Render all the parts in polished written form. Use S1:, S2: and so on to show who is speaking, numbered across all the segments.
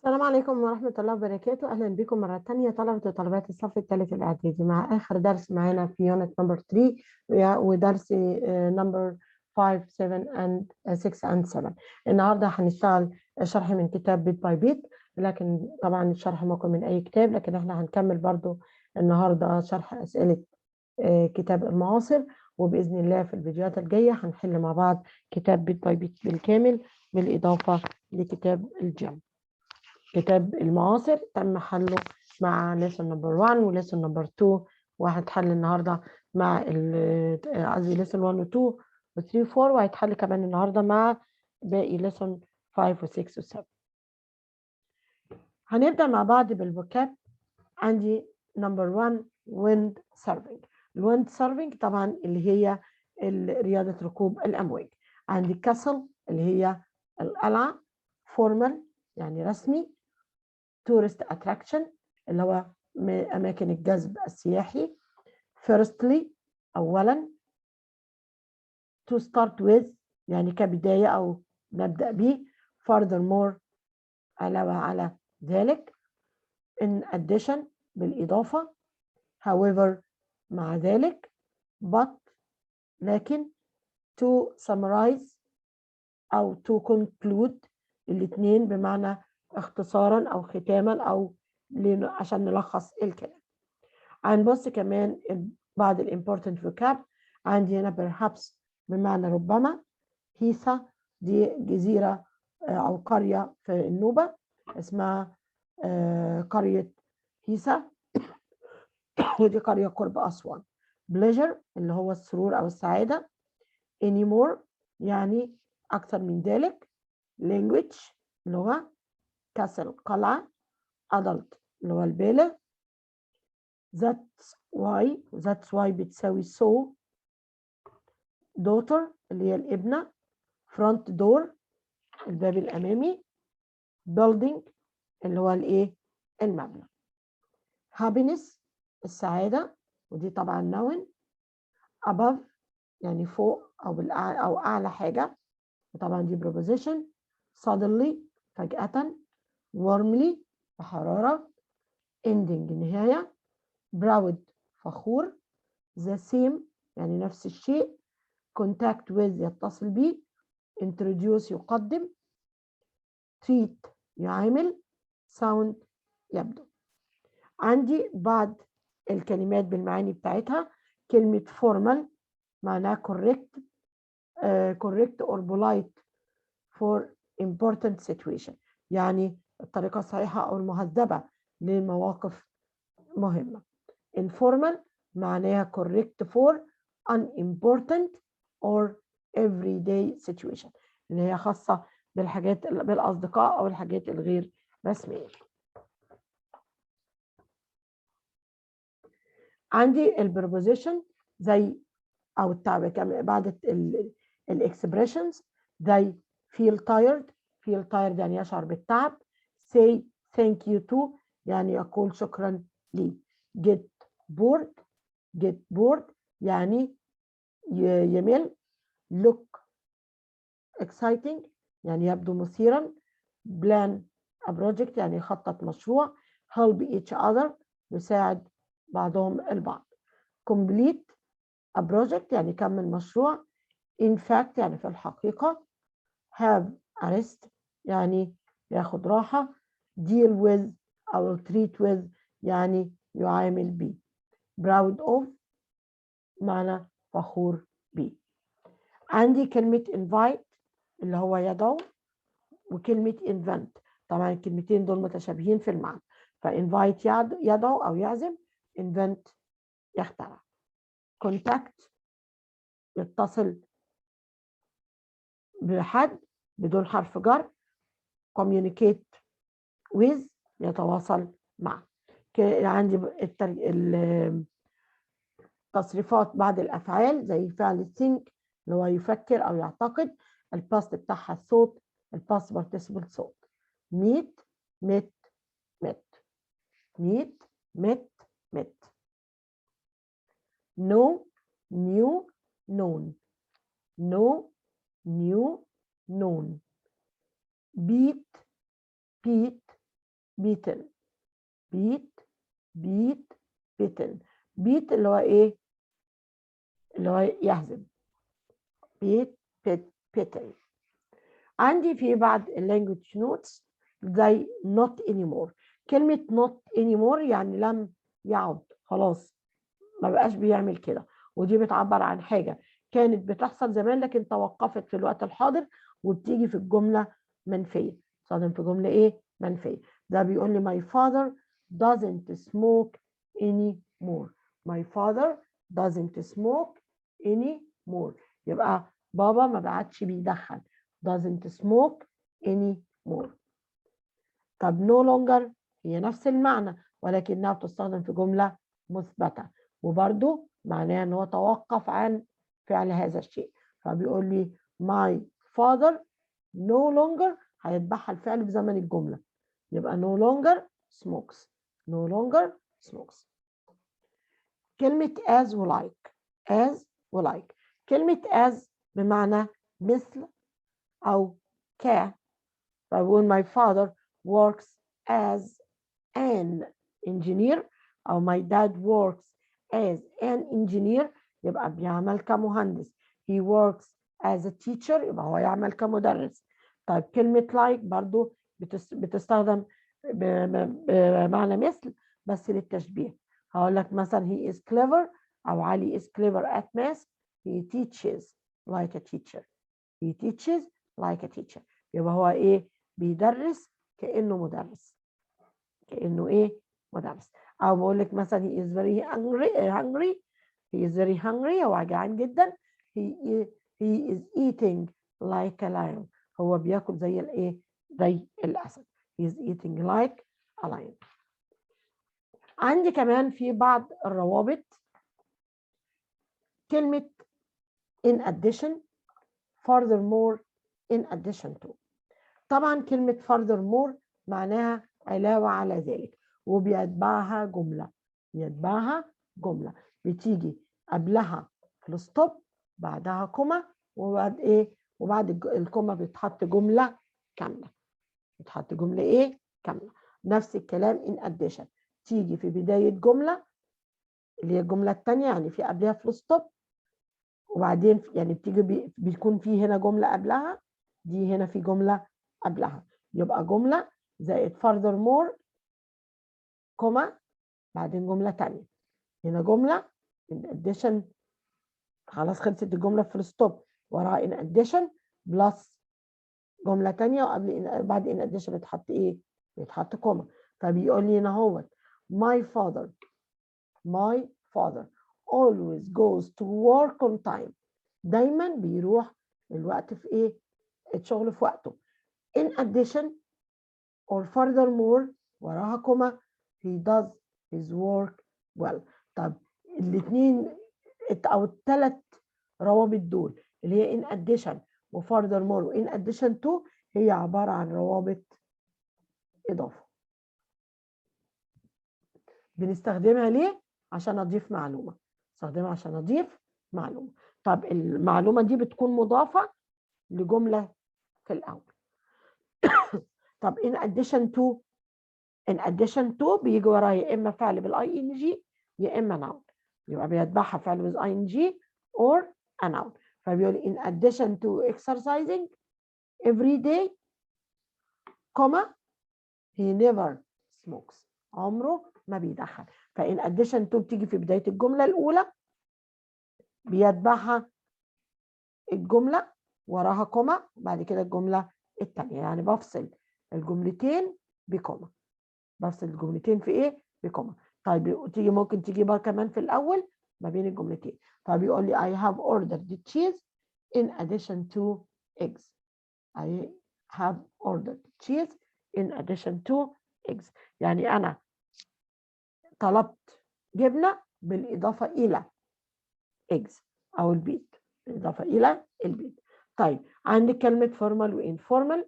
S1: السلام عليكم ورحمة الله وبركاته. أهلا بكم مرة تانية طلبة وطالبات الصف الثالث الإعدادي مع آخر درس معانا في يونت نمبر 3 ودرس نمبر 5 7 and 6 and 7. النهاردة هنشتغل شرح من كتاب بيت باي بيت، لكن طبعا الشرح ممكن من أي كتاب، لكن احنا هنكمل برضو النهاردة شرح أسئلة كتاب المعاصر، وبإذن الله في الفيديوهات الجاية هنحل مع بعض كتاب بيت باي بيت بالكامل بالإضافة لكتاب الجيم. كتاب المعاصر تم حله مع ليسون نمبر 1 وليسون نمبر 2، وهتحل النهارده مع قصدي ليسون 1 و 2 و 3 و 4، وهيتحل كمان النهارده مع باقي ليسون 5 و 6 و 7. هنبدا مع بعض بالفوكاب. عندي نمبر 1 ويند سيرفنج. الويند سيرفنج طبعا اللي هي رياضه ركوب الامواج. عندي كاسل اللي هي القلعه، فورمال يعني رسمي، tourist attraction اللي هو أماكن الجذب السياحي، firstly أولا، to start with يعني كبداية أو نبدأ به، furthermore علاوة على ذلك، in addition بالإضافة، however مع ذلك، but لكن، to summarize أو to conclude الاثنين بمعنى اختصارا أو ختاما أو عشان نلخص الكلام. هنبص كمان بعض الامبورتنت فوكاب. عندي هنا perhaps بمعنى ربما، هيثا دي جزيرة أو قرية في النوبة اسمها قرية هيثا ودي قرية قرب أسوان. pleasure اللي هو السرور أو السعادة. anymore يعني أكثر من ذلك. language لغة. castle قلعة. adult اللي هو البالغ. that's why بتساوي so. daughter اللي هي الابنة. front door الباب الأمامي. building اللي هو الإيه؟ المبنى. happiness السعادة ودي طبعا noun. above يعني فوق أو أعلى حاجة وطبعا دي preposition. suddenly فجأة. warmly بحرارة. ending نهاية. proud فخور. the same يعني نفس الشيء. contact with يتصل به. introduce يقدم. treat يعامل. sound يبدو. عندي بعض الكلمات بالمعاني بتاعتها. كلمة formal معناها correct or polite for important situation، يعني الطريقة الصحيحة أو المهذبة لمواقف مهمة. informal معناها correct for unimportant or everyday situation، اللي هي خاصة بالحاجات بالأصدقاء أو الحاجات الغير رسمية. عندي البربوزيشن زي أو بعد الإكسبريشنز زي feel tired يعني يشعر بالتعب. say thank you to يعني يقول شكرا لي. get bored يعني يمل. look exciting يعني يبدو مثيرا. plan a project يعني يخطط مشروع. help each other يساعد بعضهم البعض. complete a project يعني يكمل مشروع. in fact يعني في الحقيقة. have a rest يعني ياخد راحة. deal with أو treat with يعني يعامل بيه. proud of معنى فخور بيه. عندي كلمة invite اللي هو يدعو، وكلمة invent. طبعا الكلمتين دول متشابهين في المعنى، فinvite يدعو أو يعزم، invent يخترع. contact يتصل بحد بدون حرف جر. communicate with يتواصل معه. عندي تصريفات بعض الأفعال زي فعل think اللي هو يفكر أو يعتقد، الباست بتاعها الصوت، الباست بارتيسيبل صوت. meet met met meet met met. know knew known know knew known. beat beaten. beaten. beat اللي هو ايه؟ اللي هو يهزم. beaten. عندي في بعض اللانجوج نوتس زي not anymore. كلمة not anymore يعني لم يعد، خلاص ما بقاش بيعمل كده، ودي بتعبر عن حاجة كانت بتحصل زمان لكن توقفت في الوقت الحاضر، وبتيجي في الجملة منفية. صادم في جملة ايه؟ منفية. ده بيقول لي my father doesn't smoke anymore. my father doesn't smoke anymore. يبقى بابا ما بعدش بيدخن. doesn't smoke anymore. طب no longer هي نفس المعنى ولكنها بتستخدم في جملة مثبتة، وبرضو معناها ان هو توقف عن فعل هذا الشيء. فبيقول لي my father no longer هيتبعها الفعل في زمن الجملة، يبقى no longer smokes. no longer smokes. كلمة as و like. as و like. كلمة as بمعنى مثل أو ك. فبقول my father works as an engineer أو my dad works as an engineer يبقى بيعمل كمهندس. he works as a teacher يبقى هو يعمل كمدرس. طيب كلمة like برضو بتستخدم بمعنى مثل بس للتشبيه. هقول لك مثلا he is clever أو علي is clever at math. he teaches like a teacher. he teaches like a teacher. يبقى هو ايه؟ بيدرس كأنه مدرس. كأنه ايه؟ مدرس. او بقول لك مثلا he is very hungry. he is very hungry هو جعان جدا. he is eating like a lion. هو بياكل زي الايه؟ زي الاسد. he is eating like a lion. عندي كمان في بعض الروابط كلمة in addition, furthermore, in addition to. طبعا كلمة furthermore معناها علاوة على ذلك، وبيتبعها جملة. بيتبعها جملة بتيجي قبلها فول ستوب، بعدها كوما، وبعد ايه؟ وبعد الكوما بتحط جملة كاملة. بتحط جملة ايه؟ كاملة. نفس الكلام in addition تيجي في بداية جملة اللي هي الجملة الثانية، يعني في قبلها فول ستوب، وبعدين يعني بتيجي بيكون في هنا جملة قبلها، دي هنا في جملة قبلها، يبقى جملة زائد furthermore كوما بعدين جملة تانية. هنا جملة in addition خلاص خلصت الجملة في الستوب، وراها in addition بلس جملة تانية، وقبل بعد in addition بتحط ايه؟ بتحط كوما. فبيقول لي هنا هو my father always goes to work on time. دايما بيروح الوقت في ايه؟ الشغل في وقته. in addition or furthermore وراها كوما he does his work well. طب الاثنين او الثلاث روابط دول اللي هي in addition و furthermore و in addition to هي عبارة عن روابط إضافة. بنستخدمها ليه؟ عشان أضيف معلومة. استخدمها عشان أضيف معلومة. طب المعلومة دي بتكون مضافة لجملة في الأول. طب in addition to بيجي وراها يا إما فعل بالاي ان جي يا إما noun، يبقى بيتبعها فعل with ing or a noun. فبيقول in addition to exercising every day comma he never smokes. عمره ما بيدخن. فإن addition to بتيجي في بداية الجملة الأولى بيتبعها الجملة وراها كوما، بعد كده الجملة الثانية، يعني بفصل الجملتين بكوما. بفصل الجملتين في ايه؟ بكوما. طيب تيجي ممكن تيجي بقى كمان في الأول ما بين الجملتين. فبيقول لي I have ordered the cheese in addition to eggs. I have ordered cheese in addition to eggs. يعني أنا طلبت جبنة بالإضافة إلى eggs أو البيض، بالإضافة إلى البيض. طيب عندك كلمة formal وinformal.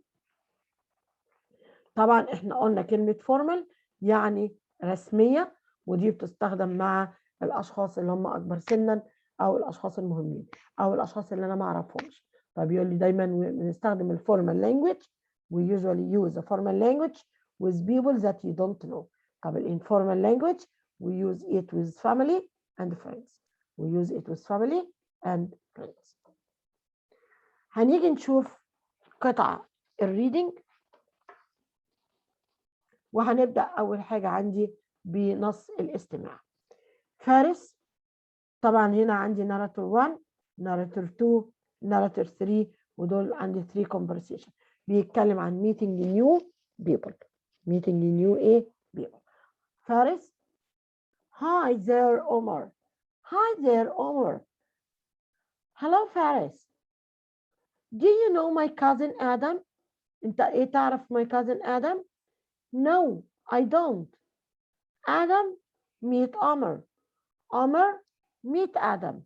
S1: طبعا احنا قلنا كلمة formal يعني رسمية، ودي بتستخدم مع الأشخاص اللي هم أكبر سنا أو الأشخاص المهمين أو الأشخاص اللي أنا ما أعرفهمش. فبيقول لي دايما بنستخدم الفورمال language. we usually use a formal language with people that you don't know. طب informal language we use it with family and friends. We use it with family and friends. هنيجي نشوف قطعة الريدنج، وهنبدأ أول حاجة عندي بنص الاستماع. فارس، طبعا هنا عندي narrator 1 narrator 2 narrator 3 ودول عندي 3 conversation. بيتكلم عن meeting new people. meeting new ايه people. فارس: Hi there Omar. Hi there Omar. Hello Faris. Do you know my cousin Adam? انت ايه تعرف my cousin Adam? No, I don't. Adam meet Omar. Omar meet Adam.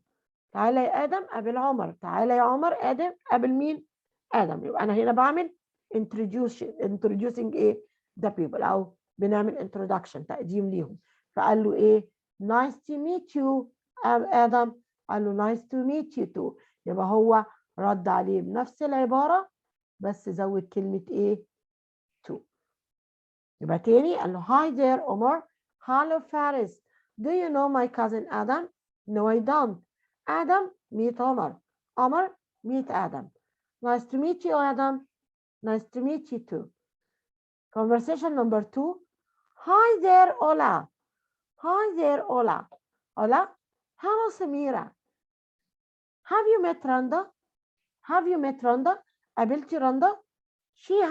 S1: تعالى يا آدم قابل عمر. تعالى يا عمر آدم قابل مين؟ آدم. يبقى أنا هنا بعمل introducing إيه؟ the people، أو بنعمل introduction تقديم ليهم. فقال له إيه؟ nice to meet you آدم. قال له nice to meet you too. يبقى هو رد عليه بنفس العبارة بس زود كلمة إيه؟ to. يبقى تاني قال له hi there Omar. Hello Faris. Do you know my cousin Adam? No, I don't. Adam meet Omar. Omar meet Adam. Nice to meet you, Adam. Nice to meet you too. Conversation number 2. Hi there, Ola. Hi there, Ola. Ola. Hello, Samira. Have you met Randa? Have you met Randa? قابلتي رندا? She's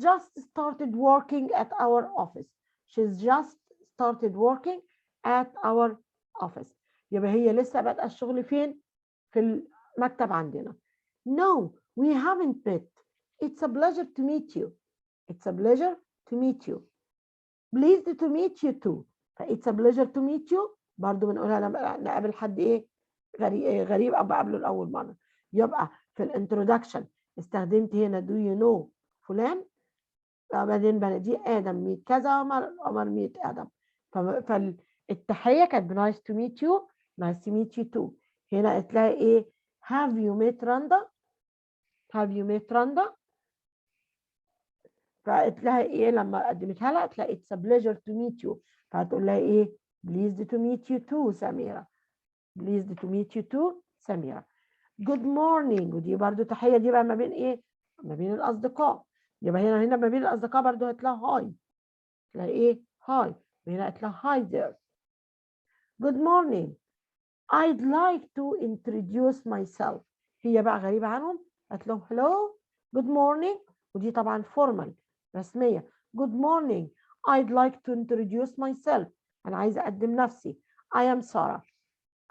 S1: just started working at our office. She's just started working at our office. يبقى هي لسه بادئه الشغل فين؟ في المكتب عندنا. No, we haven't met. It's a pleasure to meet you. It's a pleasure to meet you. Pleased to meet you too. It's a pleasure to meet you. برضو بنقولها لما نقابل حد ايه؟ غريب او بقابله لأول مرة. يبقى في الانترودكشن استخدمت هنا do you know فلان، بعدين بناديه آدم ميت كذا، عمر ميت آدم. فالتحية كانت nice to meet you. Nice to meet you too. هنا تلاقي ايه؟ have you met Randa? have you met Randa? فتلاقي ايه لما قدمتها لها تلاقي it's a pleasure to meet you. فهتقول لها ايه؟ pleased to meet you too سميرة. pleased to meet you too سميرة. good morning. ودي برضو تحية، دي بقى ما بين ايه؟ ما بين الأصدقاء. يبقى هنا ما بين الأصدقاء برضو هتلاقي هاي. تلاقي ايه؟ هاي. وهنا هتلاقي hi there. good morning. I'd like to introduce myself. هي بقى غريبة عنهم، قالت لهم hello good morning، ودي طبعا formal رسمية. good morning. I'd like to introduce myself. أنا عايزة أقدم نفسي. I am Sarah.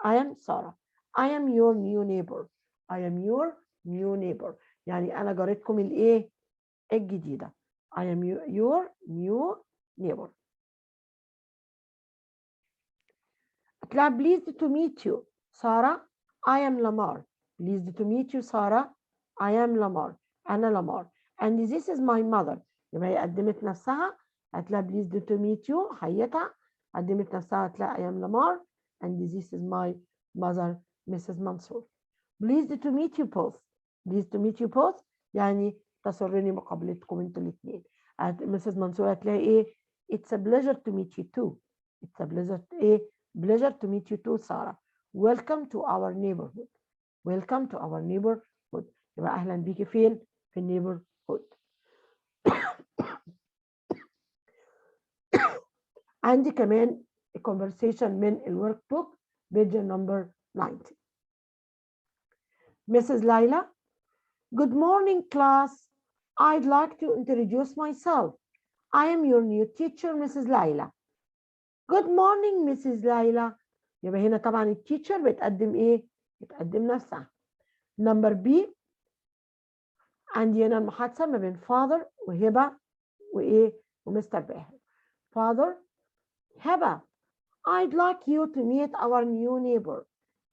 S1: I am Sarah. I am your new neighbor. I am your new neighbor. يعني أنا جارتكم الإيه؟ الجديدة. I am your new neighbor. هتلاقي pleased to meet you Sarah. I am Lamar. Pleased to meet you Sarah. I am Lamar. أنا لامار. And this is my mother. يبقى هي قدمت نفسها. هتلاقي pleased to meet you حيتها. قدمت نفسها هتلاقي I am Lamar. And this is my mother Mrs. Mansour. Pleased to meet you both. Pleased to meet you both يعني تسرني مقابلتكم انتوا الاثنين. Mrs. Mansour هتلاقي ايه؟ It's a pleasure to meet you too. It's a pleasure ايه؟ Pleasure to meet you too Sarah. Welcome to our neighborhood. Welcome to our neighborhood. يبقى أهلا بيكي فين؟ في neighborhood. عندي كمان conversation من الورك بوك page number 90. Mrs. Laila. Good morning class. I'd like to introduce myself. I am your new teacher Mrs. Laila. Good morning Mrs. Laila. يبقى هنا طبعا التيتشر بتقدم ايه؟ بتقدم نفسها. نمبر بي عندي هنا المحادثة ما بين فاذر وهبة وايه؟ ومستر باهر. فاذر: هبة I'd like you to meet our new neighbor.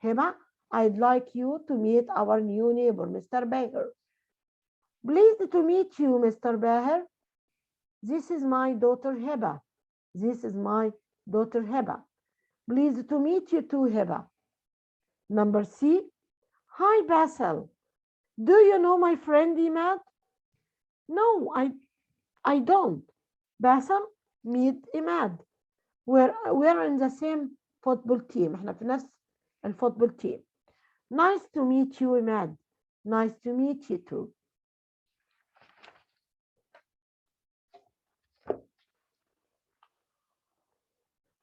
S1: هبة I'd like you to meet our new neighbor Mr. Baher. Pleased to meet you Mr. Baher. This is my daughter Heba. This is my daughter Heba. Pleased to meet you too Heba. Number C. Hi Basil. Do you know my friend Imad? No, I don't. باسم meet إماد. We're in the same football team. احنا في نفس الفوتبول team. Nice to meet you إماد. Nice to meet you too.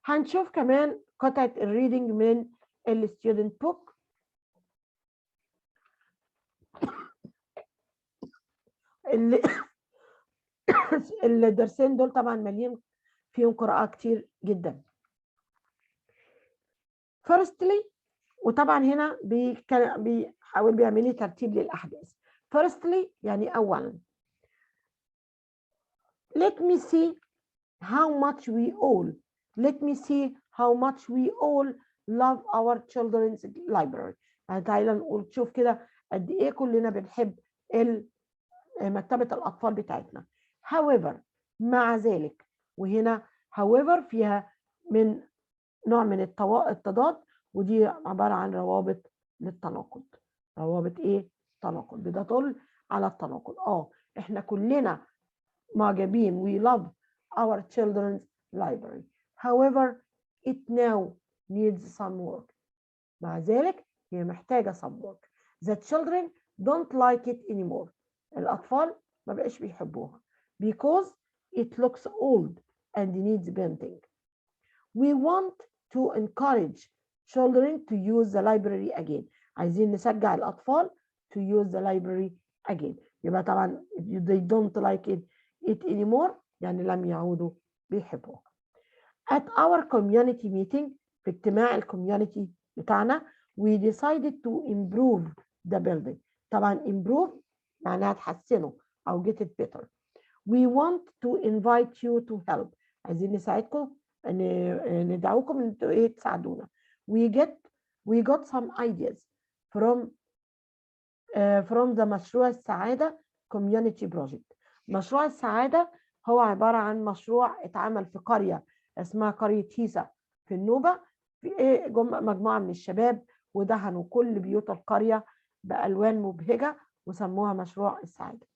S1: هنشوف كمان قطعة الريدنج من الستودنت بوك. الدرسين دول طبعا مليين فيهم قراءة كتير جدا. Firstly، وطبعا هنا بيحاول بيعمل لي ترتيب للأحداث. Firstly يعني أولا. Let me see how much we all love our children's library. يعني تعالى نقول شوف كده قد ايه كلنا بنحب مكتبة الأطفال بتاعتنا. However، مع ذلك، وهنا however فيها من نوع من التضاد، ودي عبارة عن روابط للتناقض. روابط ايه؟ تناقض، بتدل على التناقض. احنا كلنا معجبين we love our children's library. However it now needs some work. مع ذلك هي محتاجة some work. The children don't like it anymore. الأطفال ما بقاش بيحبوها because it looks old and needs painting. We want to encourage children to use the library again. عايزين نشجع الأطفال to use the library again. يبقى طبعا they don't like it anymore يعني لم يعودوا بيحبوها. At our community meeting، في اجتماع الكوميونتي بتاعنا، we decided to improve the building. طبعا improve معناها تحسنه أو get it better. We want to invite you to help. عايزين نساعدكم، ندعوكم ان انتوا تساعدونا. We got some ideas from the مشروع السعادة community project. مشروع السعادة هو عبارة عن مشروع اتعمل في قرية اسمها قرية هيسا في النوبة. في مجموعة من الشباب ودهنوا كل بيوت القرية بألوان مبهجة وسموها مشروع السعادة.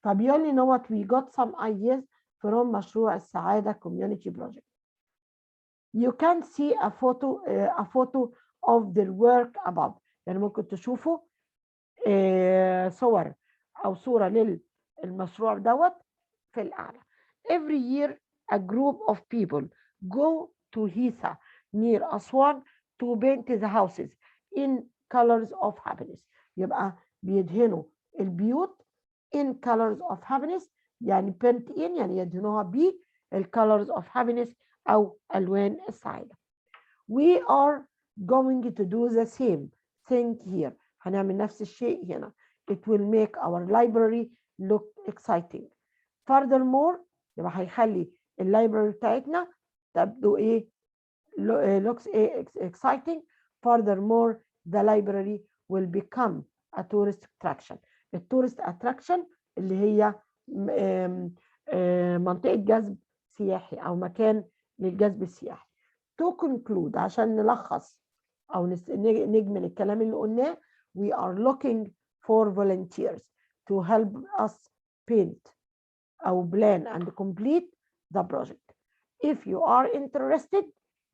S1: فبيقول لي نوت we got some ideas from مشروع السعادة community project. You can see a photo of their work above. يعني ممكن تشوفوا صور أو صورة للمشروع دوت في الأعلى. Every year a group of people go to Hisa near Aswan to paint the houses in colors of happiness. يبقى بيدهنوا البيوت in colors of happiness، يعني paint in يعني يدهنوها ب colors of happiness أو ألوان السعادة. We are going to do the same thing here. هنعمل نفس الشيء هنا. It will make our library look exciting. Furthermore، يبقى هيخلي اللايبراري بتاعتنا تبدو looks exciting. Furthermore the library will become a tourist attraction. التورست attraction اللي هي منطقة جذب سياحي أو مكان للجذب السياحي. To conclude، عشان نلخص أو نجمل الكلام اللي قلناه، we are looking for volunteers to help us paint أو plan and complete the project. If you are interested,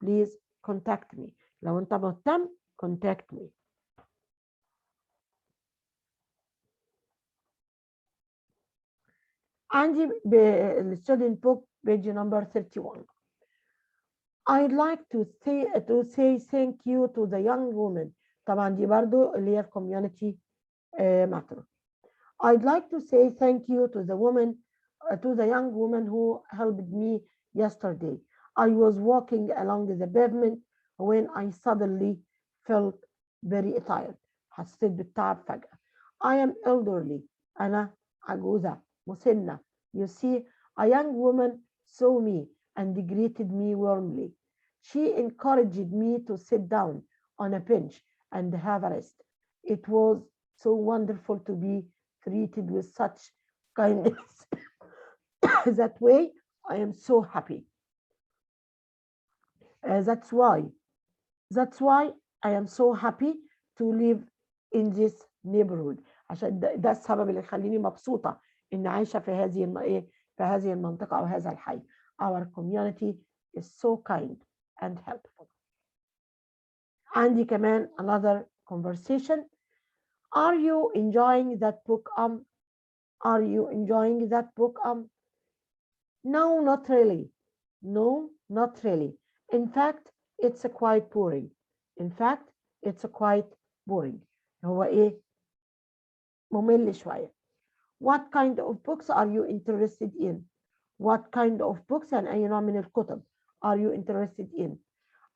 S1: please contact me. لو أنت مهتم contact me. عندي بالstudent book page number 31. I'd like to say thank you to the young woman. طبعا دي برضو اللي هي community matter. I'd like to say thank you to the young woman who helped me yesterday. I was walking along the pavement when I suddenly felt very tired. حسيت بالتعب فجأة. I am elderly. أنا عجوزة مسنة. You see, a young woman saw me and greeted me warmly. She encouraged me to sit down on a bench and have a rest. It was so wonderful to be treated with such kindness. That way, I am so happy. That's why I am so happy to live in this neighborhood. عشان ده السبب اللي يخليني مبسوطة إن عايشة في هذه في هذه المنطقة أو هذا الحي. Our community is so kind and helpful. عندي كمان another conversation. Are you enjoying that book? Are you enjoying that book? No, not really. No, not really. In fact, it's quite boring. In fact, it's quite boring. هو إيه؟ ممل شوية. What kind of books are you interested in? What kind of books يعني أي نوع من الكتب are you interested in?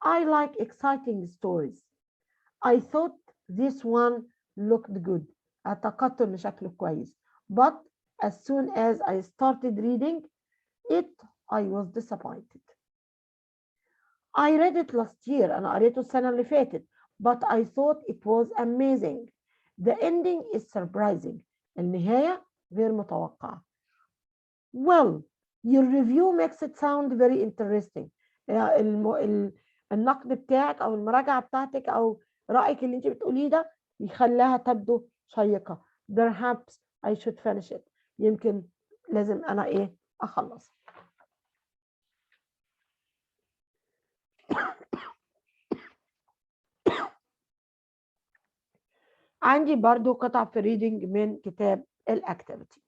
S1: I like exciting stories. I thought this one looked good. اعتقدت إن شكله كويس. But as soon as I started reading it, I was disappointed. I read it last year. أنا قريته السنة اللي فاتت. But I thought it was amazing. The ending is surprising. النهاية غير متوقعة. Well, your review makes it sound very interesting. النقد بتاعك أو المراجعة بتاعتك أو رأيك اللي أنت بتقوليه ده يخليها تبدو شيقة. Perhaps I should finish it. يمكن لازم أنا إيه أخلص. عندي برضو قطع في reading من كتاب الأكتيفيتي.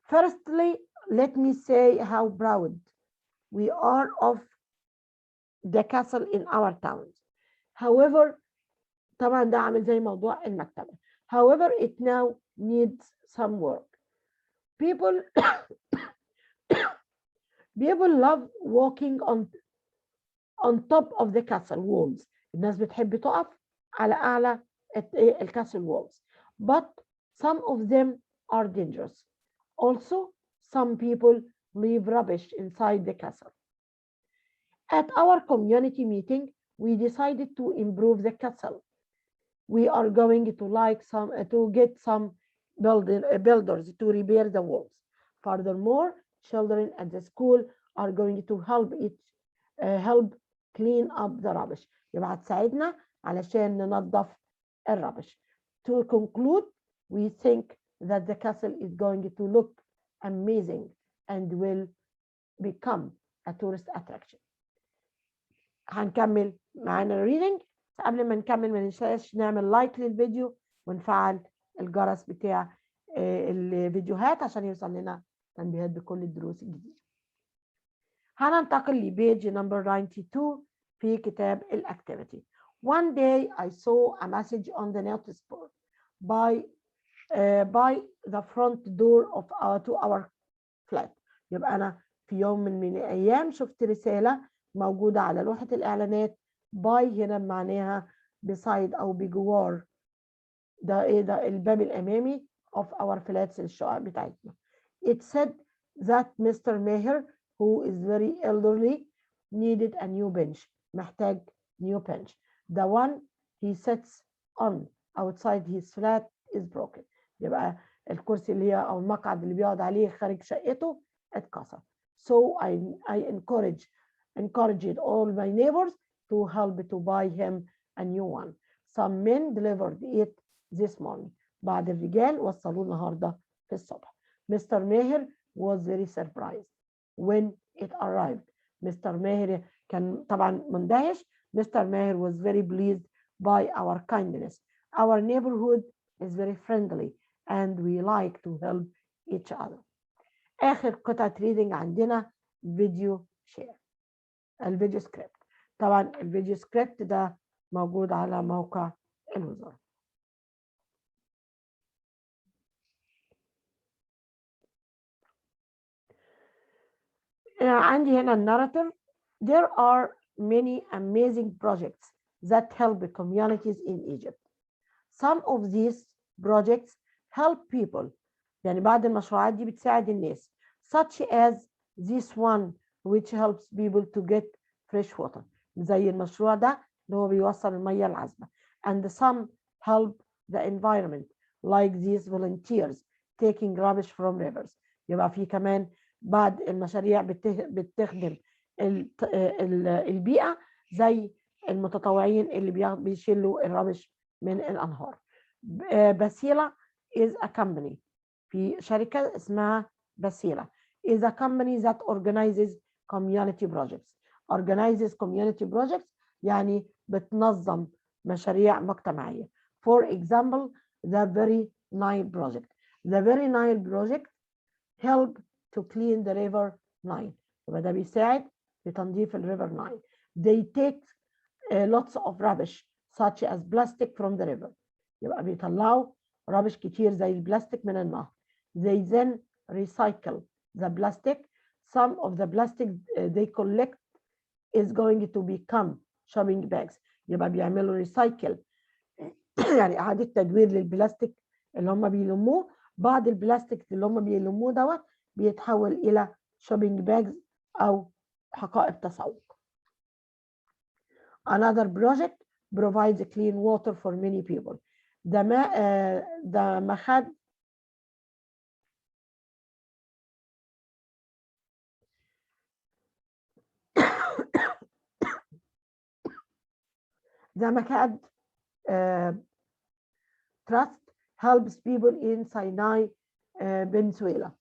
S1: Firstly, let me say how proud we are of the castle in our towns. However, طبعا ده عامل زي موضوع المكتبة. However, it now needs some work. People love walking on top of the castle walls. الناس بتحب تقف على أعلى الكاسل walls. But some of them are dangerous. Also, some people leave rubbish inside the castle. At our community meeting, we decided to improve the castle. We are going to get some builders to repair the walls. Furthermore, children at the school are going to help clean up the rubbish. يبقى هتساعدنا علشان ننظف الربش. To conclude, we think that the castle is going to look amazing and will become a tourist attraction. هنكمل معانا الريدنج. قبل ما نكمل ما ننساش نعمل لايك للفيديو ونفعل الجرس بتاع الفيديوهات عشان يوصل لنا تنبيهات بكل الدروس الجديدة. هننتقل لبيج نمبر 92 في كتاب الأكتيفيتي. One day I saw a message on the notice board by the front door of to our flat. يبقى أنا في يوم من الأيام شفت رسالة موجودة على لوحة الإعلانات. by هنا معناها beside أو بجوار. ده إيه ده؟ الباب الأمامي of our flats الشقق بتاعتنا. It said that Mr. Meher, who is very elderly, needed a new bench. محتاج new bench. The one he sits on outside his flat is broken. يبقى الكرسي اللي هي أو المقعد اللي بيقعد عليه خارج شقته اتكسر. So I encouraged all my neighbors to help to buy him a new one. Some men delivered it this morning. بعض الرجال وصلوه النهارده في الصبح. Mr. Meher was very surprised when it arrived. Mr. Meher كان طبعا مندهش. Mr. Meher was very pleased by our kindness. Our neighborhood is very friendly and we like to help each other. آخر قطعة ريدنج عندنا فيديو شير. الفيديو سكريبت. طبعا الفيديو سكريبت ده موجود على موقع الوزارة. عندي هنا الناراتيف. There are many amazing projects that help the communities in Egypt. Some of these projects help people. يعني بعض المشروعات دي بتساعد الناس. Such as this one which helps people to get fresh water. زي المشروع ده اللي هو بيوصل المية العذبة. And some help the environment like these volunteers taking rubbish from rivers. يبقى في كمان بعض المشاريع بتخدم البيئة زي المتطوعين اللي بيشيلوا الربش من الأنهار. باسيلا is a company. في شركة اسمها بصيرة is a company that organizes community projects. organizes community projects يعني بتنظم مشاريع مجتمعية. For example, the Very Nile project. The Very Nile project help to clean the river Nile. يبقى ده بيساعد في تنظيف الريفر نايل. They take lots of rubbish such as plastic from the river. يبقى بيطلعوا rubbish كتير زي البلاستيك من النهر. They then recycle the plastic. Some of the plastic they collect is going to become shopping bags. يبقى بيعملوا recycle يعني إعادة تدوير للبلاستيك اللي هم بيلموه. بعض البلاستيك اللي هم بيلموه دوت بيتحول إلى shopping bags أو حقائب تسوق. Another project provides clean water for many people. ده مخد The Macad Trust helps people in Sinai Peninsula.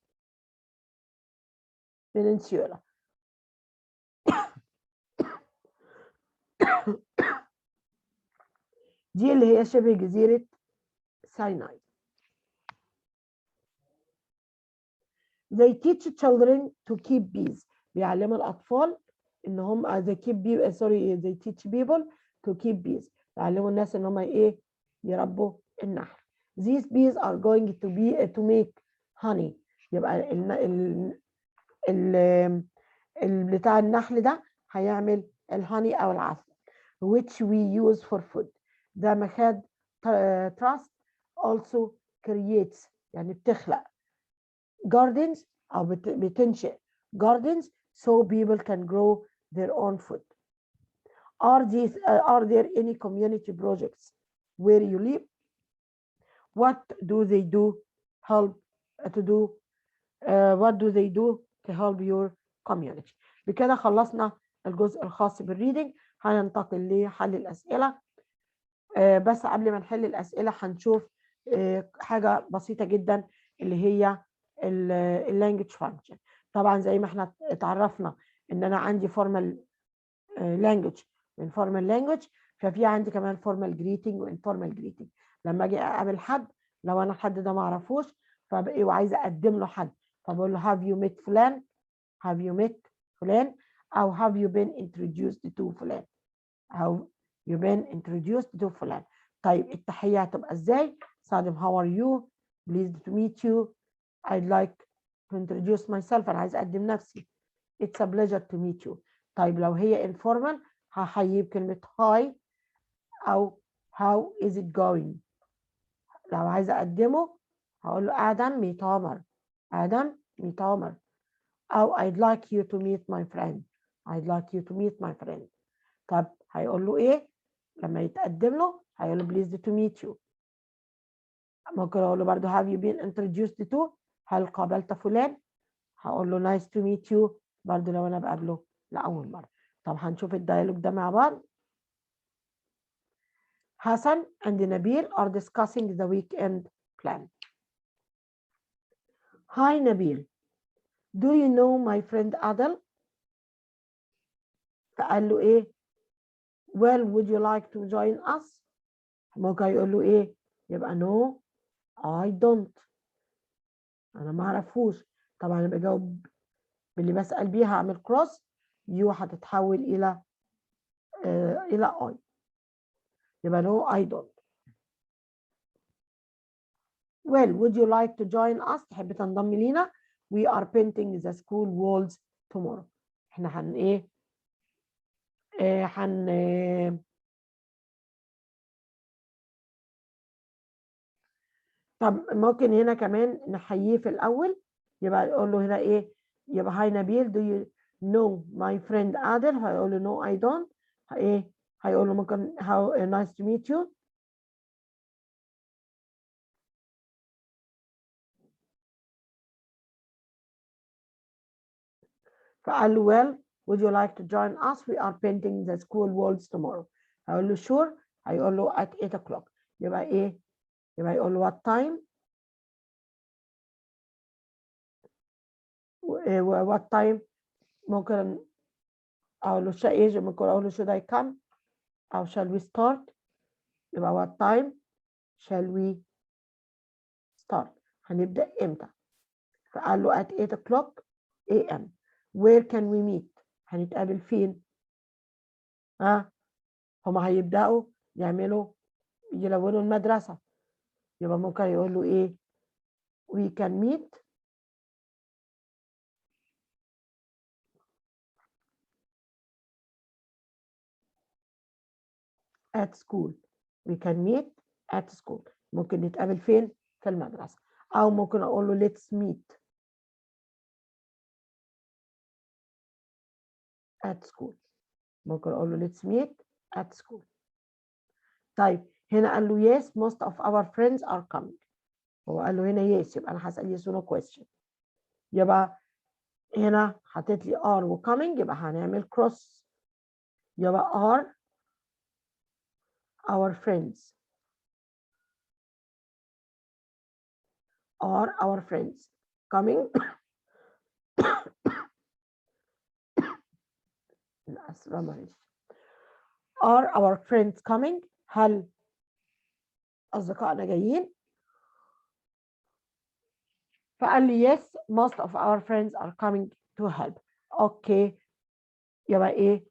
S1: دي اللي هي شبه جزيرة سيناء. They teach children to keep bees. بيعلموا الأطفال إن هم they teach people to keep bees. بيعلموا الناس إن هم إيه يربوا النحل. These bees are going to make honey. يبقى بتاع النحل ده هيعمل الهاني أو العسل. Which we use for food. The Macad Trust also creates يعني بتخلق gardens أو بتنشئ gardens so people can grow their own food. Are there any community projects where you live? What do they do to help your community? بكده خلصنا الجزء الخاص بالريدنج. هننتقل لحل الأسئلة. بس قبل ما نحل الأسئلة هنشوف حاجة بسيطة جدا اللي هي اللانجوج فانكشن. طبعا زي ما احنا اتعرفنا ان انا عندي فورمال لانجوج وانفورمال لانجوج، ففي عندي كمان فورمال جريتنج وانفورمال جريتنج. لما اجي اقابل حد لو انا الحد ده ما اعرفوش فبقى وعايزه اقدم له حد فبقول له have you met فلان، have you met فلان، او have you been introduced to فلان، او you been introduced to فلان. طيب التحيه هتبقى ازاي؟ استخدم how are you، pleased to meet you، I'd like to introduce myself، انا عايز اقدم نفسي، it's a pleasure to meet you. طيب لو هي informal هحييه بكلمه hi او how is it going. لو عايزه اقدمه هقول له ادم ميت عمر، ادم ميت عمر، او I'd like you to meet my friend، I'd like you to meet my friend. طب هيقول له ايه لما يتقدم له؟ هيقول له pleased to meet you. ممكن اقول له برضه have you been introduced to، هل قابلت فلان؟ هقول له nice to meet you برضه لو انا بقابله لاول مره. طب هنشوف الديالوج ده مع بعض. Hassan and Nabil are discussing the weekend plan. Hi Nabil, do you know my friend Adel؟ فقال له ايه؟ Well, would you like to join us؟ ممكن يقول له ايه؟ يبقى no I don't، انا ما اعرفوش. طبعا انا بجاوب باللي بسأل بيها هعمل كروس، يو هتتحول الى I، يبقى no I don't. Well, would you like to join us؟ تحب تنضم لينا؟ We are painting the school walls tomorrow. احنا هن ايه؟ طب ممكن هنا كمان نحييه في الأول، يبقى نقول له هنا إيه؟ يبقى هاي نبيل do you know my friend عادل؟ هيقول له no I don't. إيه؟ هيقول له ممكن how nice to meet you. فقال له well would you like to join us we are painting the school walls tomorrow. هيقول له sure، هيقول له at 8 o'clock. يبقى إيه؟ يبقى يقول له what time؟ what time ممكن أقول له age، ممكن أقول له should I come أو shall we start. يبقى what time shall we start، هنبدأ إمتى؟ فقال له at 8 o'clock AM. where can we meet، هنتقابل فين؟ هما هيبدأوا يلونوا المدرسة، يبقى ممكن يقول له إيه؟ we can meet at school. we can meet at school. ممكن نتقابل فين؟ في المدرسة. أو ممكن أقول له let's meet at school. ممكن أقول له let's meet at school. طيب هنا قال له yes most of our friends are coming. هو قال له هنا yes، يبقى أنا هسأل yes no question. يبقى هنا حطيت لي are و coming، يبقى هنعمل cross. يبقى are our friends. are our friends coming. are our friends coming، هل أصدقائنا جايين؟ فقال لي yes most of our friends are coming to help. اوكي يبقى ايه؟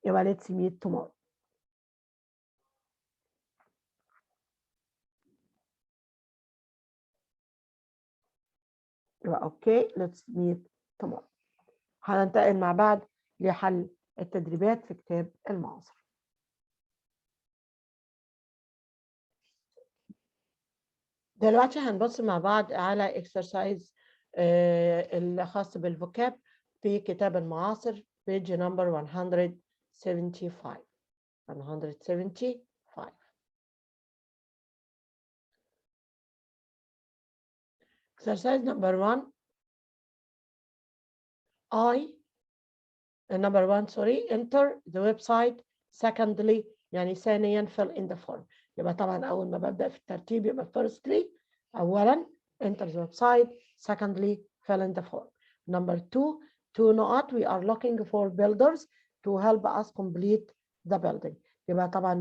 S1: يبقى let's meet tomorrow. يبقى اوكي let's meet tomorrow. هننتقل مع بعض لحل التدريبات في كتاب المعاصر. دلوقتي هنبص مع بعض على exercise الخاص بالفوكاب في كتاب المعاصر page number 175. 175. exercise number 1. number 1 sorry enter the website. secondly يعني ثانيا fill in the form. يبقى طبعا أول ما ببدأ في الترتيب يبقى firstly أولا enter the website. secondly fill in the form. number 2 نقط we are looking for builders to help us complete the building. يبقى طبعا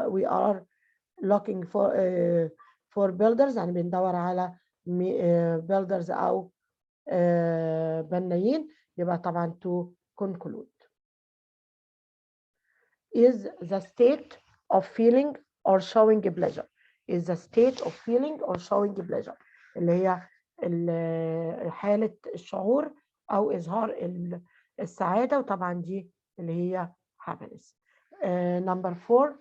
S1: we are looking for builders يعني بندور على builders أو بنايين. يبقى طبعا to conclude. is the state of feeling or showing pleasure. is the state of feeling or showing pleasure اللي هي حالة الشعور أو إظهار السعادة، وطبعا دي اللي هي happiness. number 4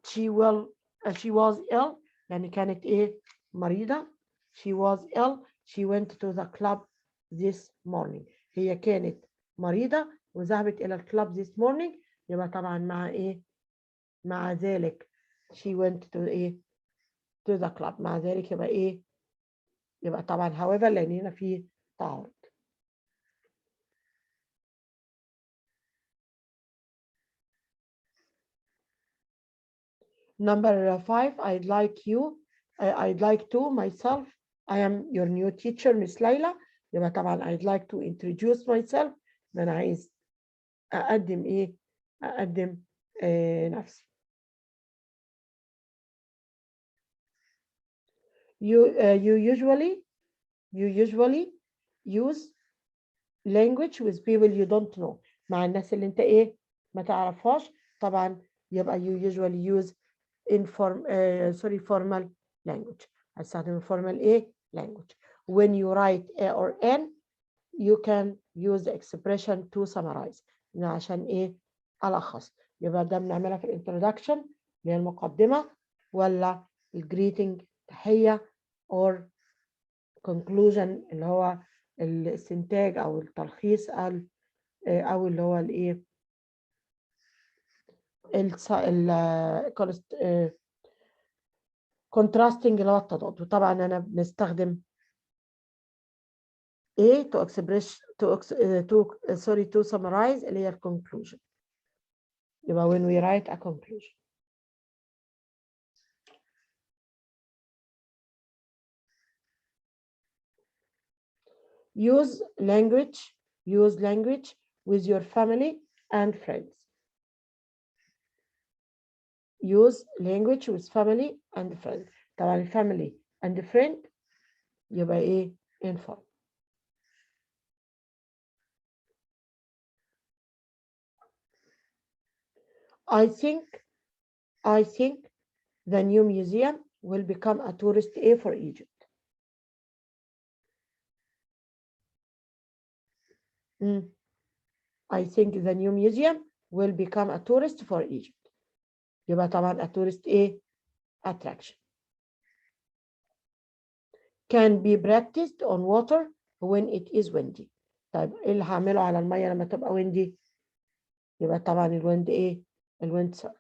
S1: she was ill يعني كانت إيه؟ مريضة. she was ill she went to the club this morning. هي كانت مريضة وذهبت إلى الكلاب this morning. يبقى طبعا مع إيه؟ مع ذلك she went to إيه؟ to the club. مع ذلك يبقى إيه؟ يبقى طبعا however لأن هنا في تعارض. number 5 I'd like to myself I am your new teacher Miss Layla. يبقى طبعا I'd like to introduce myself. أنا عايز أقدم إيه؟ أقدم نفسي. you usually use language with people you don't know. مع الناس اللي انت ايه ما تعرفهاش. طبعا يبقى you usually use formal language. هستخدم formal ايه language. when you write a or an you can use the expression to summarize عشان ايه ألخص. يبقى ده بنعملها في الانترودكشن اللي هي المقدمة، ولا الجريتنج تحية، or conclusion اللي هو الاستنتاج او التلخيص او اللي هو الايه contrasting اللي هو التضاد. وطبعا انا بنستخدم ايه to express to summarize اللي هي الكونكلوجن. يبقى when we write a conclusion. use language with your family and friends. use language with family and friends. طبعا family and friend يبقى ايه informal. I think the new museum will become a tourist aid for Egypt. I think the new museum will become a tourist for Egypt. يبقى طبعا a tourist aid attraction. Can be practiced on water when it is windy. طيب ايه اللي هعمله على المية لما تبقى windy؟ يبقى طبعا الwind ايه؟ الwind surf.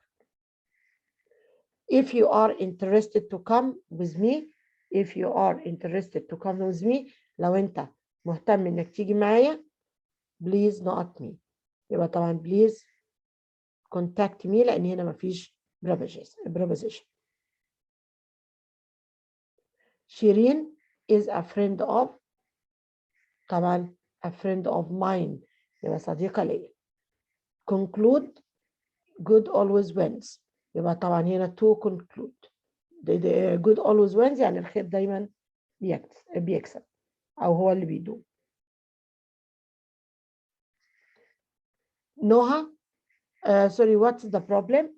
S1: If you are interested to come with me, لو انت مهتم انك تيجي معايا please not me. يبقى طبعا please contact me لان هنا مفيش preposition. Shireen is a friend of طبعا a friend of mine يبقى صديقة ليا. Conclude good always wins يبقى طبعا هنا to conclude. good always wins يعني الخير دايما بيكسب او هو اللي بيدوم. نوها sorry, what's the problem?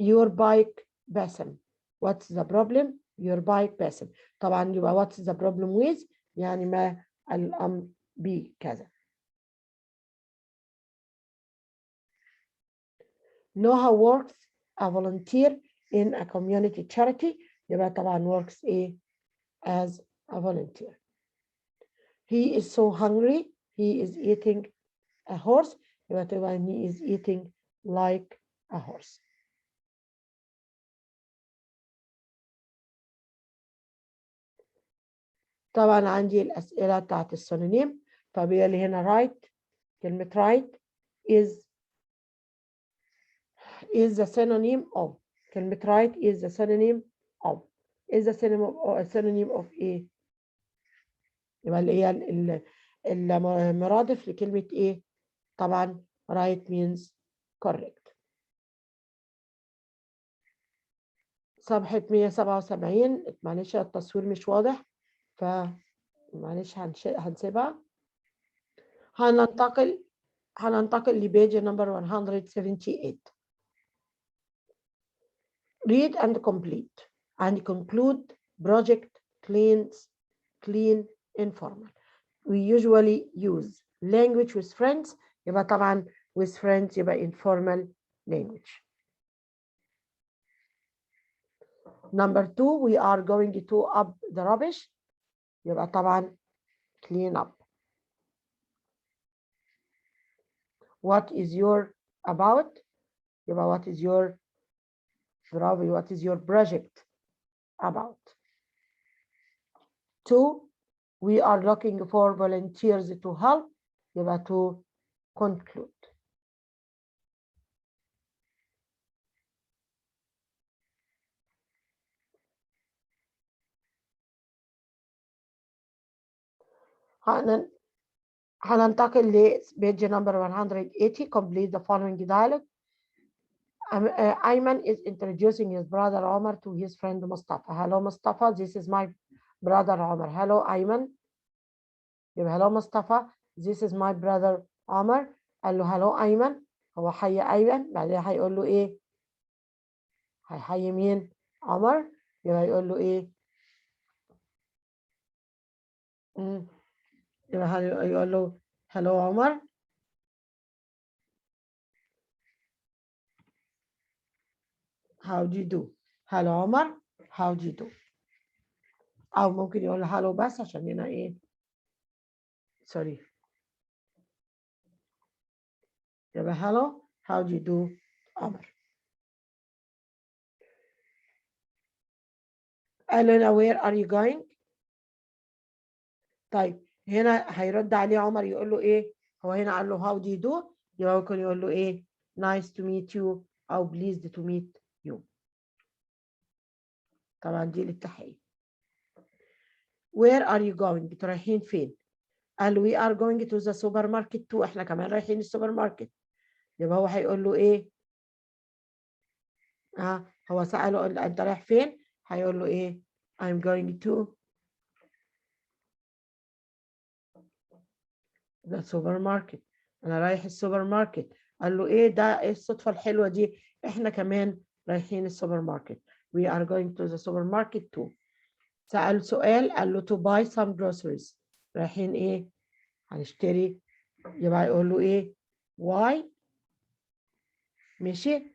S1: Your bike باسم. What's the problem? Your bike باسم. طبعا يبقى what's the problem with يعني ما الأمر بكذا. Noah works a volunteer in a community charity يبقى طبعا works as a volunteer. He is so hungry he is eating a horse يبقى طبعا he is eating like a horse. طبعا عندي الأسئلة بتاعت السينونيم فبيقول لي هنا right كلمة right is the synonym of كلمة right is the synonym of is the synonym of ايه؟ يبقى اللي هي المرادف لكلمة ايه؟ طبعا right means correct. صفحة 177 معلش التصوير مش واضح فمعلش هنسيبها. هننتقل لبيج نمبر 178. read and complete and conclude project clean informal. We usually use language with friends يبقى طبعا with friends يبقى informal language. Number 2 we are going to up the rubbish يبقى طبعا clean up. What is your about يبقى what is your project about. 2 we are looking for volunteers to help يبقى to conclude. هننتقل لبيج نمبر 180 complete the following dialogue. Ayman is introducing his brother Omar to his friend Mustafa. Hello Mustafa, this is my brother Omar. Hello Ayman. Hello Mustafa, this is my brother Omar. قال له hello Ayman. هو حي أيمن بعدين هيقول له إيه؟ هيحيي مين؟ عمر. يبقى يقول له إيه؟ يبقى يقول له hello عمر. How do you do? Hello عمر. How do you do? أو ممكن يقول له hello بس عشان هنا إيه؟ sorry. يبقى hello. How do you do عمر؟ قال له where are you going؟ طيب هنا هيرد عليه عمر يقول له إيه؟ هو هنا قال له how do you do؟ يبقى ممكن يقول له إيه؟ nice to meet you أو pleased to meet you. طبعا دي للتحية. where are you going؟ انتوا رايحين فين؟ قال له we are going to the supermarket too. احنا كمان رايحين السوبر ماركت. يبقى هو هيقول له ايه؟ هو سأله انت رايح فين؟ هيقول له ايه؟ I'm going to the supermarket. انا رايح السوبر ماركت. قال له ايه ده؟ ايه الصدفة الحلوة دي؟ احنا كمان رايحين السوبر ماركت. We are going to the supermarket too. سأل سؤال قال له to buy some groceries. رايحين ايه؟ هنشتري. يبقى يقول له ايه؟ why. ماشي.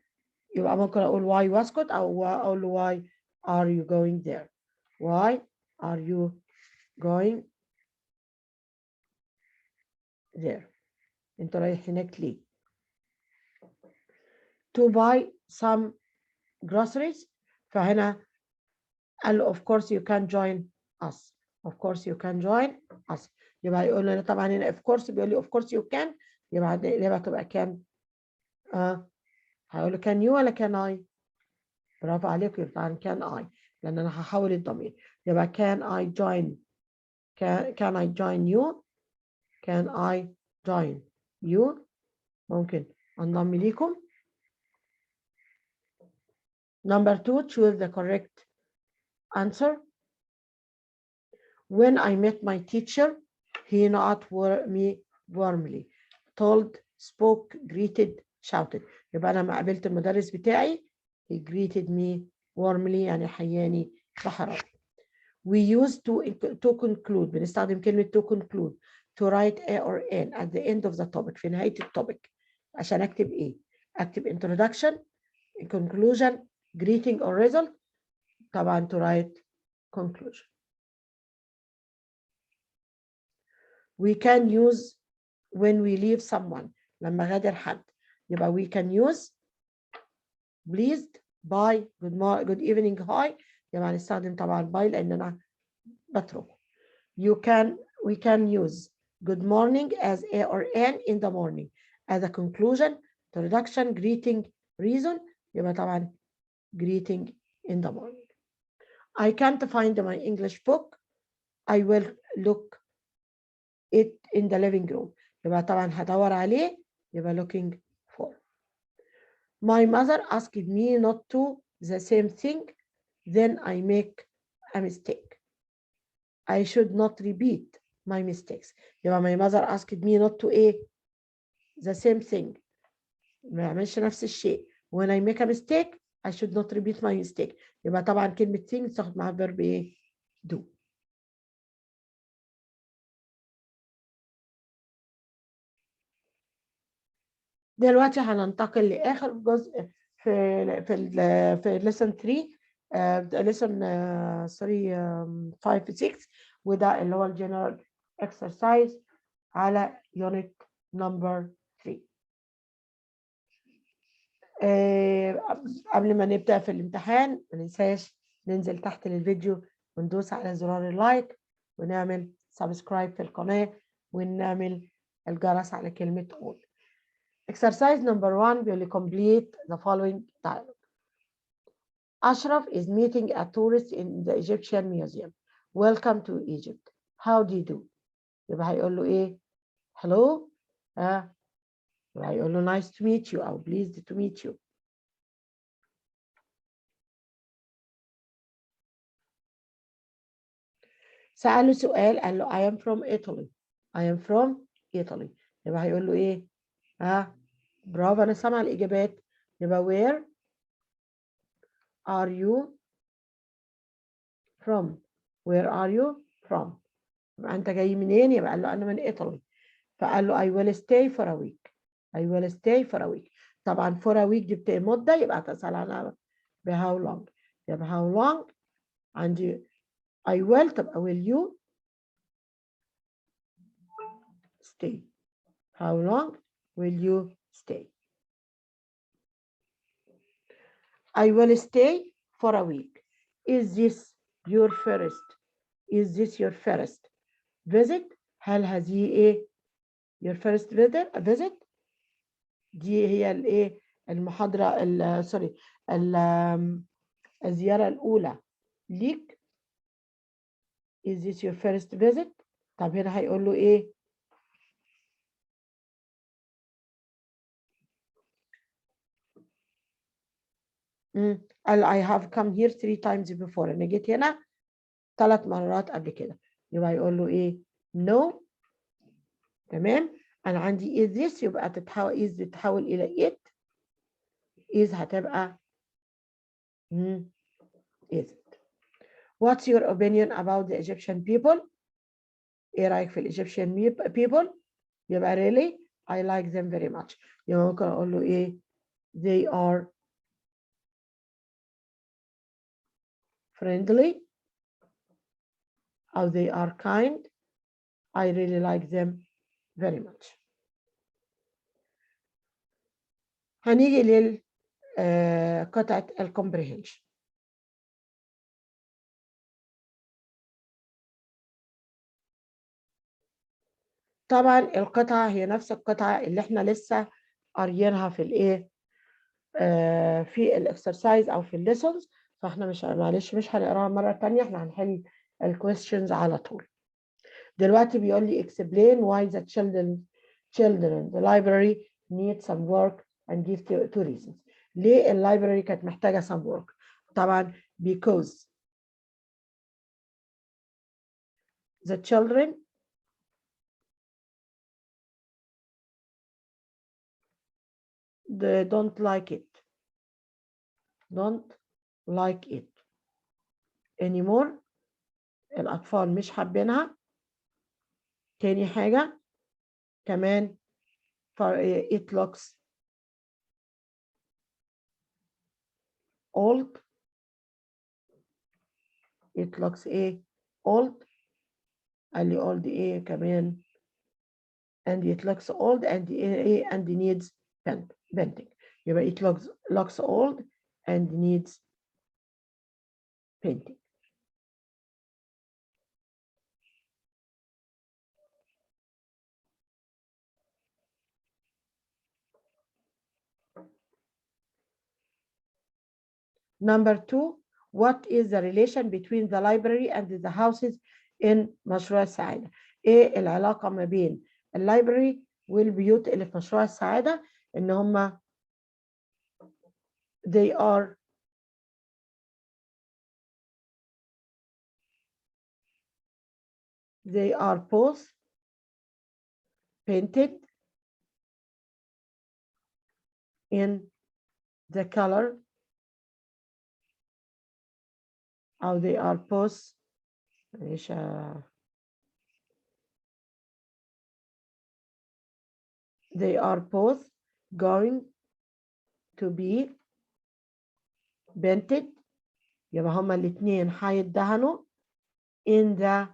S1: يبقى ممكن اقول why واسكت او اقول له why are you going there. why are you going there؟ انت رايح هناك ليه؟ to buy some groceries. فهنا قال له of course you can join us. of course you can join us. يبقى يقول له طبعا هنا of course بيقول لي of course you can. يبقى تبقى can. هقول له can you ولا can I؟ برافو عليكم. يبقى can I لأن أنا هحول الضمير. يبقى can I join can I join you؟ can I join you؟ ممكن انضم ليكم. Number 2, choose the correct answer. When I met my teacher, he not me warmly. Told, spoke, greeted, shouted. يبقى أنا لما قابلت المدرس بتاعي he greeted me warmly يعني حياني بحرارة. We use to conclude. بنستخدم كلمة to conclude to write a or an at the end of the topic. في نهاية التوبيك عشان أكتب إيه؟ أكتب introduction, conclusion, greeting or result. طبعا to write conclusion. We can use when we leave someone. لما غادر حد يبقى we can use pleased, bye, good evening, hi. يبقى هنستخدم طبعا bye لأن أنا بتركه. We can use good morning as a or an in the morning as a conclusion, introduction, greeting, reason. يبقى طبعا greeting in the morning. I can't find my English book. I will look it in the living room. يبقى طبعا هدور عليه. يبقى looking for. My mother asked me not to the same thing. Then I make a mistake. I should not repeat my mistakes. يبقى my mother asked me not to the same thing. ما أعملش نفس الشيء. When I make a mistake, I should not repeat my mistake. يبقى طبعا كلمة thing تاخد معاها verb do. دلوقتي هننتقل لآخر جزء في lesson 3 lesson 5 6 وده اللي هو الجنرال exercise على unit number 3. قبل ما نبدأ في الامتحان ما ننساش ننزل تحت للفيديو وندوس على زرار اللايك ونعمل سبسكرايب في القناة ونعمل الجرس على كلمة all. Exercise number 1 بيقول لي complete the following dialogue. Ashraf is meeting a tourist in the Egyptian museum. Welcome to Egypt. How do you do? يبقى هيقول له ايه؟ hello. يبقى هيقول له nice to meet you أو pleased to meet you. سأله سؤال قال له I am from Italy. I am from Italy. يبقى هيقول له ايه؟ برافو أنا سامعة الإجابات. يبقى where are you from؟ where are you from؟ يبقى أنت جاي منين؟ يبقى قال له أنا من إيطالي. فقال له I will stay for a week. I will stay for a week. طبعا for a week دي بتبقى مدة يبقى تسأل عنها ب how long. يبقى how long عندي I will تبقى will you stay. How long will you stay? I will stay for a week. Is this your first? Is this your first visit? هل هذه ايه؟ Your first visit؟ دي هي الايه؟ المحاضرة سوري الزيارة الأولى ليك. is this your first visit؟ طب هنا هيقول له ايه؟ قال I have come here 3 times before. انا جيت هنا 3 مرات قبل كده. يبقى يقول له ايه؟ no. تمام. انا عندي is this يبقى تتحول الى it. is هتبقى isn't. What's your opinion about the Egyptian people؟ ايه رايك في Egyptian people؟ يبقى really I like them very much. يبقى ممكن اقول له ايه؟ they are friendly or they are kind. I really like them very much. هنيجي لقطعة الcomprehension. طبعا القطعة هي نفس القطعة اللي احنا لسه قاريينها في الايه في الاكسرسايز او في الليسونز، فاحنا معلش مش هنقراها مرة تانية، احنا هنحل الكويستشنز على طول. دلوقتي بيقول لي explain why the children the library need some work and give 2 reasons. ليه اللايبراري كانت محتاجة some work؟ طبعا because the children they don't like it anymore. الأطفال مش حابينها. تاني حاجة كمان it looks old. it looks ايه؟ old. قال لي old ايه كمان؟ and it looks old and ايه and needs painting. يبقى it looks old and needs painting. Number 2, what is the relation between the library and the houses in مشروع السعادة؟ ايه العلاقة ما بين اللايبرري والبيوت اللي في مشروع السعادة؟ ان هما they are both painted in the color or they are both going to be painted. يبقى هما الاثنين هيدهنوا in the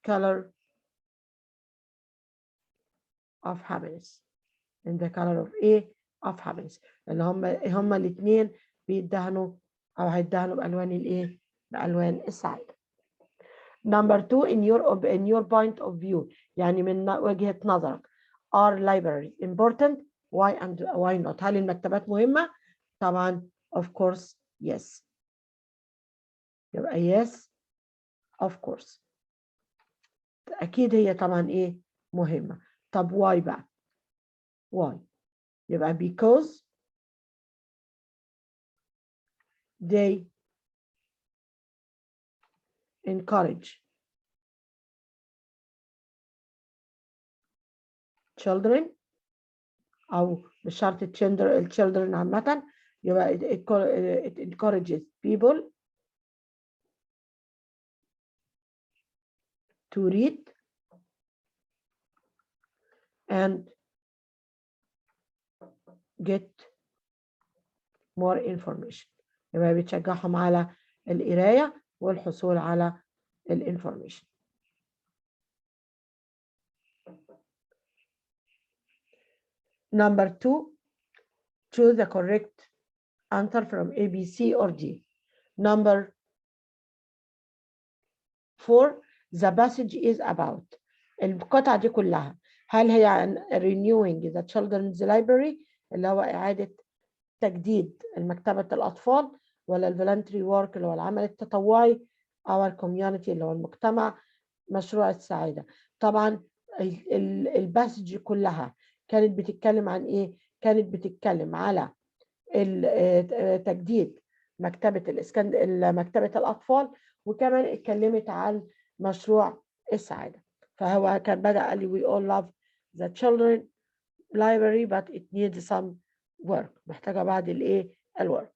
S1: color of happiness. in the color of ايه؟ of happiness. اللي هما الاثنين بيدهنوا او هيدهنوا بالوان الايه؟ بالوان السعاده. Number 2, in your point of view، يعني من وجهة نظرك are libraries important؟ why and why not؟ هل المكتبات مهمة؟ طبعا of course yes. يبقى yes of course. أكيد هي طبعا إيه؟ مهمة. طب why بقى؟ why؟ يبقى because they encourage children أو مش شرط children عامة، يبقى it encourages people to read and get more information. يبقى بتشجعهم على القراية والحصول على الانفورميشن. Number 2, choose the correct answer from A, B, C or D. Number 4, the passage is about. القطعة دي كلها هل هي عن renewing the children's library اللي هو إعادة تجديد مكتبة الأطفال، ولا الفولنتري وورك اللي هو العمل التطوعي، our community اللي هو المجتمع، مشروع السعادة. طبعا الباسج كلها كانت بتتكلم عن ايه؟ كانت بتتكلم على تجديد مكتبة مكتبة الأطفال، وكمان اتكلمت عن مشروع السعادة. فهو كان بدأ قال لي we all love the children library but it needs some work، محتاجة بعد الايه؟ الورك.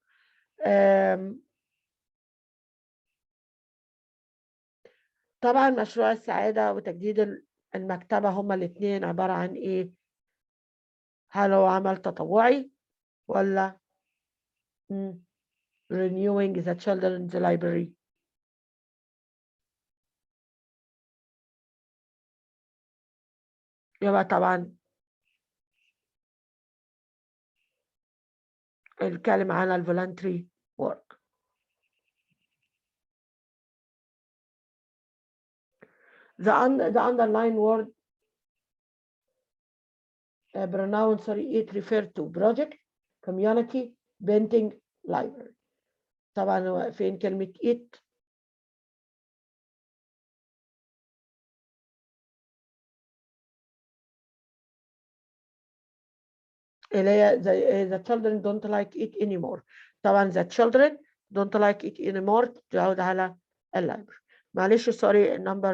S1: طبعا مشروع السعادة وتجديد المكتبة هما الاثنين عبارة عن ايه؟ هل هو عمل تطوعي ولا renewing the children's library؟ يبقى طبعا الكلمة عن الفولنتري work. the underline word pronoun it refer to project, community, painting, library. طبعا فين كلمة it؟ اللي هي the children don't like it anymore. طبعا the children don't like it anymore تعود على اللايبرري. معلش سوري النمبر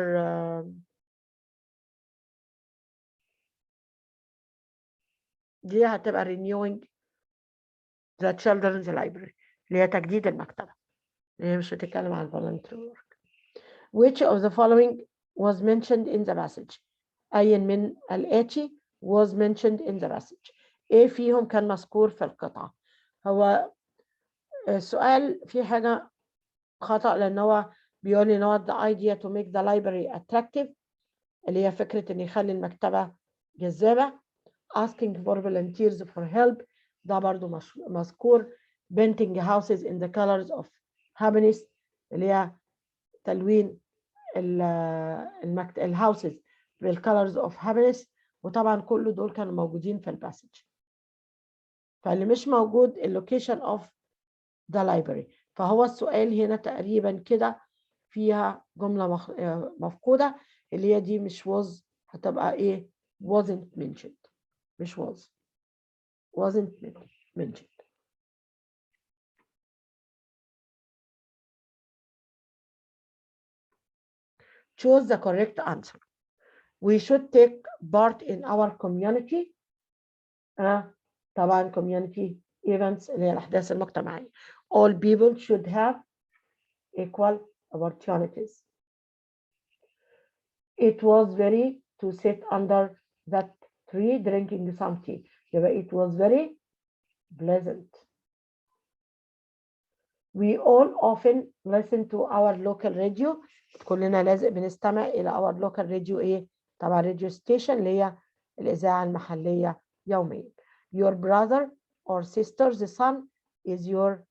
S1: دي هتبقى renewing the children's library اللي هي تجديد المكتبة، اللي هي مش بتتكلم عن voluntary work. Which of the following was mentioned in the passage؟ أي من الآتي was mentioned in the passage؟ إيه فيهم كان مذكور في القطعة؟ هو السؤال في حاجة خطأ، لأن هو بيقول لي not the idea to make the library attractive اللي هي فكرة إن يخلي المكتبة جذابة. asking for volunteers for help ده برضو مذكور. painting houses in the colors of happiness اللي هي تلوين الهاوسز بالcolors of happiness، وطبعا كل دول كانوا موجودين في الباسج. فاللي مش موجود اللوكيشن of the library. فهو السؤال هنا تقريبا كده فيها جملة مفقودة اللي هي دي مش was، هتبقى ايه؟ wasn't mentioned، مش wasn't mentioned. Choose the correct answer. We should take part in our community. طبعا community events اللي هي الأحداث المجتمعية. All people should have equal opportunities. It was very to sit under that tree drinking some tea. يبقى it was very pleasant. We all often listen to our local radio. كلنا لازم بنستمع إلى our local radio إيه؟ طبعا radio station اللي هي الإذاعة المحلية يوميا. Your brother or sister's son is your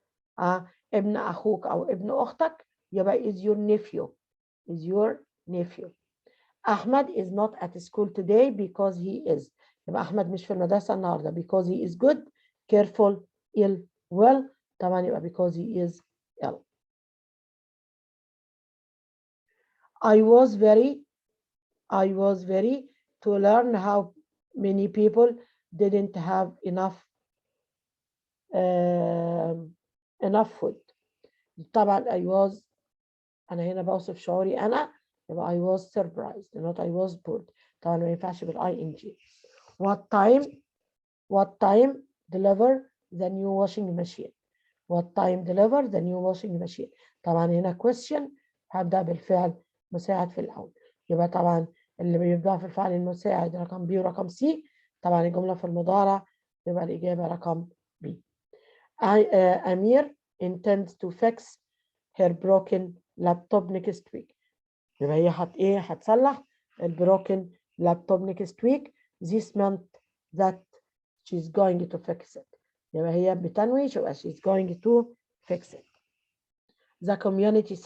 S1: ابن أخوك أو ابن أختك، يبقى is your nephew. is your nephew. أحمد is not at school today because he is. يبقى أحمد مش في المدرسة النهاردة because he is good, careful, ill, well. طبعا يبقى because he is ill. I was very to learn how many people didn't have enough food. طبعا I was، أنا هنا بوصف شعوري أنا، يبقى I was surprised not I was bored. طبعا ما ينفعش بالING. What time deliver the new washing machine؟ What time deliver the new washing machine؟ طبعا هنا question هبدأ بالفعل مساعد في الأول، يبقى طبعا اللي بيبدأ في الفعل المساعد رقم B ورقم C. طبعا الجملة في المضارع يبقى الإجابة رقم B. أمير intends to fix her broken laptop next week. يبقى هي هتصلح البروكن laptop next week. This meant that she's going to fix it. يبقى هي بتنوي يبقى she's going to fix it. The community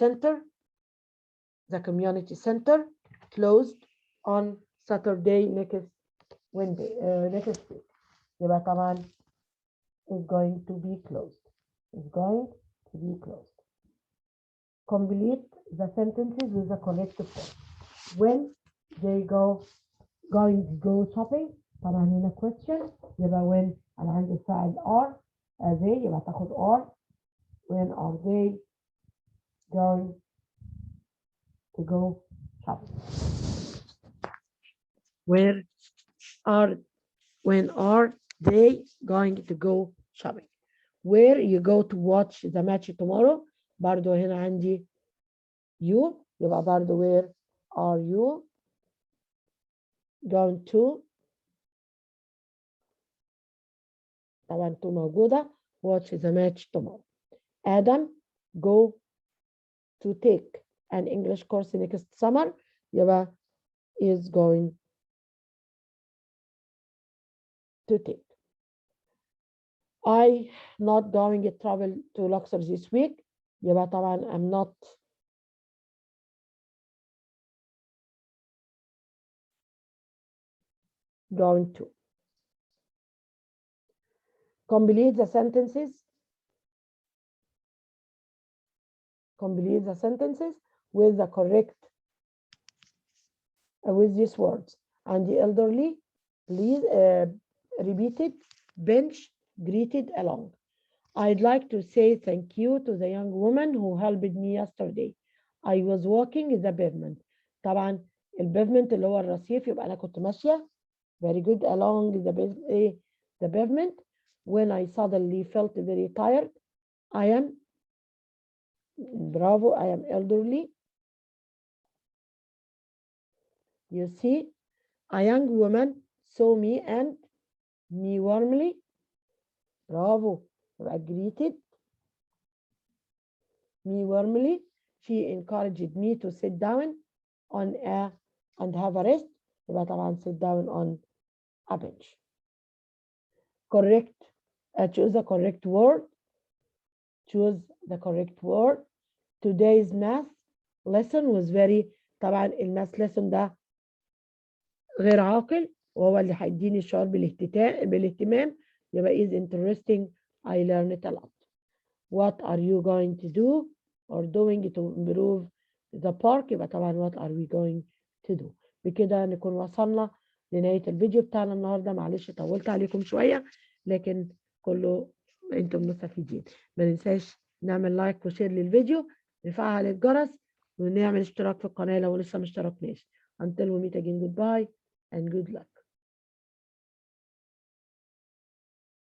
S1: center closed on Saturday next week. يبقى طبعا is going to be closed. complete the sentences with the correct form. When they going to go shopping. طبعا هنا question يبقى when أنا عندي الفاعل are they يبقى تاخد are. When are they going to go shopping? When are they going to go shopping? Where you go to watch the match tomorrow. برضو هنا عندي you يبقى برضو where are you going to. طبعا to موجودة. watch the match tomorrow. Adam go to take an English course next summer. يبقى is going to take. I not going to travel to Luxor this week. يبقى طبعا I'm not going to. Complete the sentences. Complete the sentences with the correct with these words. And the elderly, please repeated, bench, greeted along. I'd like to say thank you to the young woman who helped me yesterday. I was walking the pavement. طبعا البيفمنت اللي هو الرصيف يبقى أنا كنت ماشية very good along the pavement. When I suddenly felt very tired, I am bravo, I am elderly. You see, a young woman saw me and me warmly. Bravo, greeted me warmly. She encouraged me to sit down on and have a rest. يبقى طبعا sit down on a bench. Correct. Choose the correct word. Choose the correct word. Today's math lesson was very. طبعا الماث lesson ده غير عاقل وهو اللي هيديني الشعور بالاهتمام. يبقى is interesting. I learned a lot. What are you going to do or doing to improve the park? يبقى طبعا what are we going to do. بكده نكون وصلنا لنهاية الفيديو بتاعنا النهاردة. معلش طولت عليكم شوية لكن كله انتم مستفيدين. ما ننساش نعمل لايك وشير للفيديو، نفعل الجرس ونعمل اشتراك في القناة لو لسه ما اشتركناش. Until we meet again, goodbye and good luck.